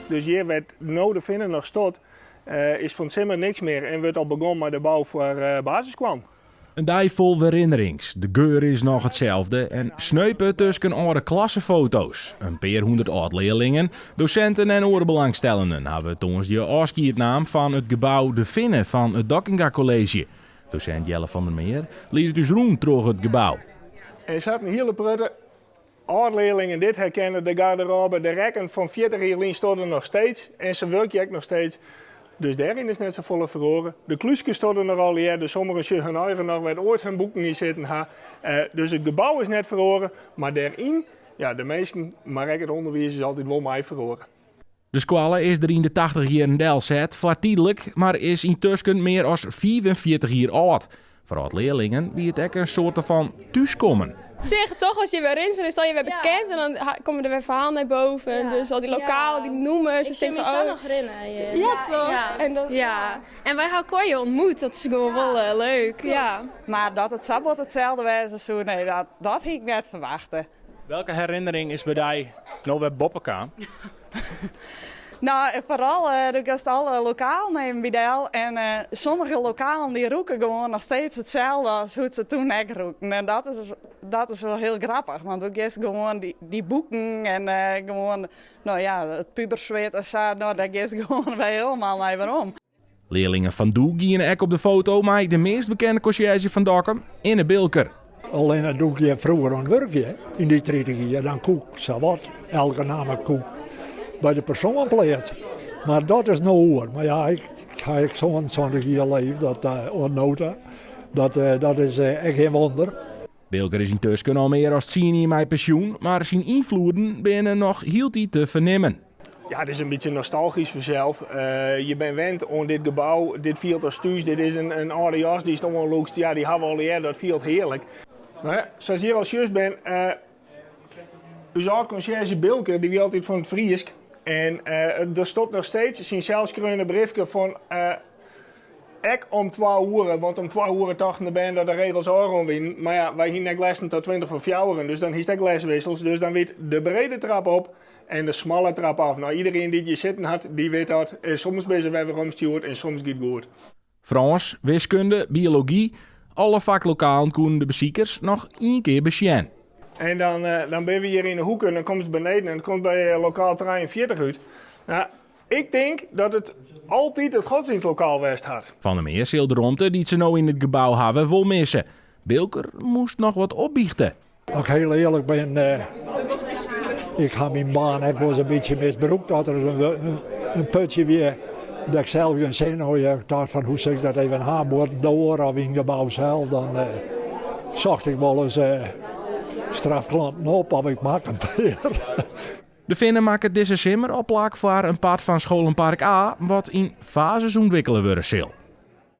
Dus hier werd nou de Finnen nog stot, is van simmer niks meer en wordt al begonnen met de bouw voor basiskwam. Een dag vol herinnerings. De geur is nog hetzelfde en sneupen tussen oude klassenfoto's. Een paar 100 oud-leerlingen, docenten en orenbelangstellenden hebben toons die afscheidnaam van het gebouw De Vinnen van het Dokkinga College. Docent Jelle van der Meer liet het dus rond door het gebouw. En ze hadden een hele prutte oud-leerlingen dit herkennen, de garderobe, de rekken van 40 jaar stonden nog steeds en ze werken ook nog steeds. Dus daarin is net zo volle verloren. De kluisjes stonden er al hier, dus sommigen hun eigen nog werd ooit hun boeken niet zitten. Dus het gebouw is net verloren, maar daarin, ja, de meesten, maar ook het onderwijs is altijd wel mij verloren. De squalle is er in de 80 jaar del zet, vlatiedelijk, maar is intussen meer dan 44 jaar oud. Voor oud-leerlingen wie het ook een soort van thuiskomen. Zeg toch, als je weer in bent, is al je weer bekend en dan komen er weer verhalen naar boven. Ja. Dus al die lokalen, die noemen. Ik zie me zo nog herinneren. Ja, toch? Ja. En, dan, En wij hebben Corje ontmoet, dat is gewoon wel leuk. Ja. Maar dat het sabbat hetzelfde was, zo, nee, dat had ik net verwachten. Welke herinnering is bij jij nou weer Boppenkaan? Nou, vooral de gast alle lokaal nemen bij Del. En sommige lokalen die roeken gewoon nog steeds hetzelfde als hoe ze toen ook roeken. En dat is wel heel grappig, want ook is gewoon die boeken en gewoon, nou ja, het pubersweet en zo, nou, dat is gewoon weer helemaal naar waarom. Leerlingen van Doe gingen ook op de foto, maar de meest bekende conciërge van Dokkum, Inne Bilker. Alleen dat doe je vroeger aan het werk, in die 30 jaar, dan koek, zo wat, elke naam koek. Bij de persoonpleet. Maar dat is nou hoor. Maar ja, ik ga zo'n 20 jaar leven, dat onnota. Dat is echt geen wonder. Bilker is intussen al meer als 10 jaar met pensioen, maar zijn invloeden binnen nog heel te vernemen. Ja, het is een beetje nostalgisch vanzelf. Je bent wend aan dit gebouw, dit viel als thuis, dit is een oude jas, die is nog wel leuk. Ja, die hebben we al eerder, dat viel heerlijk. Maar ja, zoals hier als juist ben, uw oud-conciërge Bilker, die wil altijd van het Friesk. En er stond nog steeds zijn zelfskreunde briefje van ek om 2 uur, want om 2 uur dachten ben dat de regels oren winnen. Maar ja, wij hier lessen tot 20 voor 4 uur, dus dan is het leswissels. Dus dan weet de brede trap op en de smalle trap af. Nou, iedereen die hier zitten had, die weet dat. Soms ben ze weer omstuurd en soms gaat het goed. Frans, wiskunde, biologie, alle vaklokalen konden de beziekers nog 1 keer besjen. En dan ben we hier in de hoek en dan komt het beneden en dan komt bij lokaal 43 uit. Nou, ik denk dat het altijd het godsdienstlokaal West had. Van der Meer zal de romte die ze nou in het gebouw hebben wel missen. Bilker moest nog wat opbiechten. Als ik heel eerlijk ben, ik ga mijn baan, ik was een beetje misbruikt. Dat er een putje weer, dat ik zelf geen zin had. Ik dacht van hoe zou ik dat even aanboden door of in het gebouw zelf. Dan zocht ik wel eens strafklanten op of ik maak een peer. De Finnen maken deze simmer op plak voor een pad van Scholenpark A, wat in fases ontwikkelen worden zal.